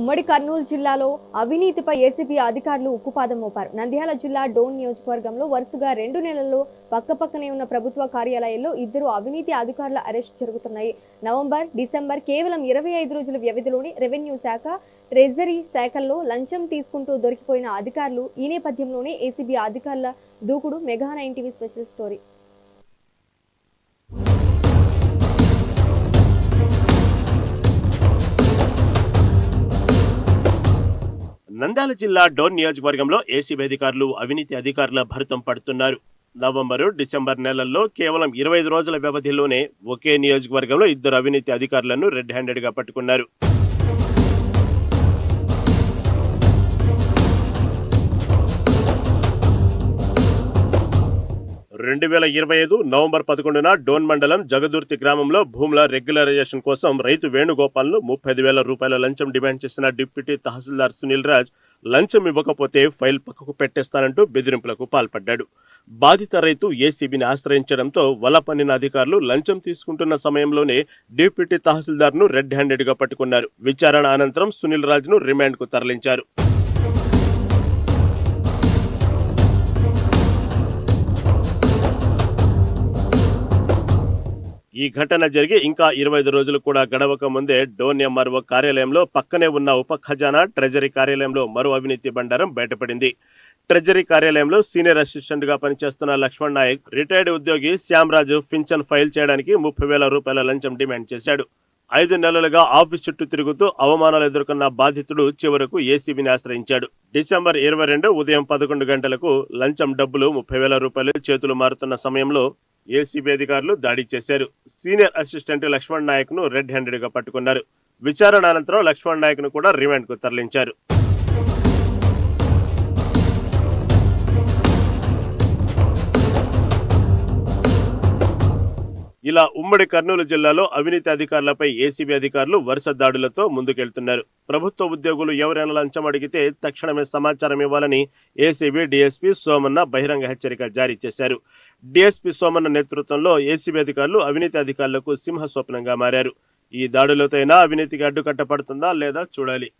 ఉమ్మడి కర్నూలు జిల్లాలో అవినీతిపై ఏసీబీ అధికారులు ఉక్కుపాదం మోపారు. నంద్యాల జిల్లా డోన్ నియోజకవర్గంలో వరుసగా 2 నెలల్లో పక్కపక్కనే ఉన్న ప్రభుత్వ కార్యాలయాల్లో 2 అవినీతి అధికారుల అరెస్ట్ జరుగుతున్నాయి. నవంబర్, డిసెంబర్ కేవలం 25 రోజుల వ్యవధిలోనే రెవెన్యూ శాఖ, ట్రెజరీ శాఖల్లో లంచం తీసుకుంటూ దొరికిపోయిన అధికారులు. ఈ నేపథ్యంలోనే ఏసీబీ అధికారుల దూకుడు. Mega 9 TV special story. Nandyal జిల్లా డోన్ నియోజకవర్గంలో ఏసీబీ అధికారులు అవినీతి అధికారుల భరితం పడుతున్నారు. నవంబరు, డిసెంబర్ నెలల్లో కేవలం 25 రోజుల వ్యవధిలోనే ఒకే నియోజకవర్గంలో 2 అవినీతి అధికారులను రెడ్ హ్యాండెడ్ గా పట్టుకున్నారు. 2025 నవంబర్ 11న డోన్ మండలం జగదుర్తి గ్రామంలో భూముల రెగ్యులరైజేషన్ కోసం రైతు వేణుగోపాల్ను 35,000 రూపాయల లంచం డిమాండ్ చేసిన డిప్యూటీ తహసీల్దార్ సునీల్ రాజ్ లంచం ఇవ్వకపోతే ఫైల్ పక్కకు పెట్టేస్తానంటూ బెదిరింపులకు పాల్పడ్డాడు. బాధిత రైతు ఏసీబీని ఆశ్రయించడంతో వలపన్నిన అధికారులు లంచం తీసుకుంటున్న సమయంలోనే డిప్యూటీ తహసీల్దార్ను రెడ్ హ్యాండెడ్ గా పట్టుకున్నారు. విచారణ అనంతరం సునీల్ రాజ్ను రిమాండ్కు తరలించారు. ఈ ఘటన జరిగి ఇంకా 25 రోజులు కూడా గడవక ముందే డోన్ ఎంఆర్ఓ కార్యాలయంలో పక్కనే ఉన్న ఉప ఖజానా, ట్రెజరీ కార్యాలయంలో మరో అవినీతి బండారం బయటపడింది. ట్రెజరీ కార్యాలయంలో సీనియర్ అసిస్టెంట్ గా పనిచేస్తున్న లక్ష్మణ్ నాయక్ రిటైర్డ్ ఉద్యోగి శ్యామరాజు పింఛన్ ఫైల్ చేయడానికి 30,000 రూపాయల లంచం డిమాండ్ చేశాడు. 5 నెలలుగా ఆఫీస్ చుట్టూ తిరుగుతూ అవమానాలు ఎదుర్కొన్న బాధితుడు చివరకు ఏసీబీని ఆశ్రయించాడు. డిసెంబర్ 22 ఉదయం 11 గంటలకు లంచం డబ్బులు 30,000 రూపాయలు చేతులు మారుతున్న సమయంలో ఏసీబీ అధికారులు దాడి చేశారు. సీనియర్ అసిస్టెంట్ లక్ష్మణ్ నాయక్ ను రెడ్ హ్యాండెడ్ గా పట్టుకున్నారు. విచారణ అనంతరం లక్ష్మణ్ నాయక్ ను కూడా రిమాండ్ కు తరలించారు. ఇలా ఉమ్మడి కర్నూలు జిల్లాలో అవినీతి అధికారులపై ఏసీబీ అధికారులు వరుస దాడులతో ముందుకెళ్తున్నారు. ప్రభుత్వ ఉద్యోగులు ఎవరైనా లంచం అడిగితే తక్షణమే సమాచారం ఇవ్వాలని ఏసీబీ డీఎస్పీ సోమన్న బహిరంగ హెచ్చరిక జారీ చేశారు. డీఎస్పీ సోమన్న నేతృత్వంలో ఏసీబీ అధికారులు అవినీతి అధికారులకు సింహ స్వప్నంగా మారారు. ఈ దాడులతో అవినీతికి అడ్డుకట్ట పడుతుందా లేదా చూడాలి.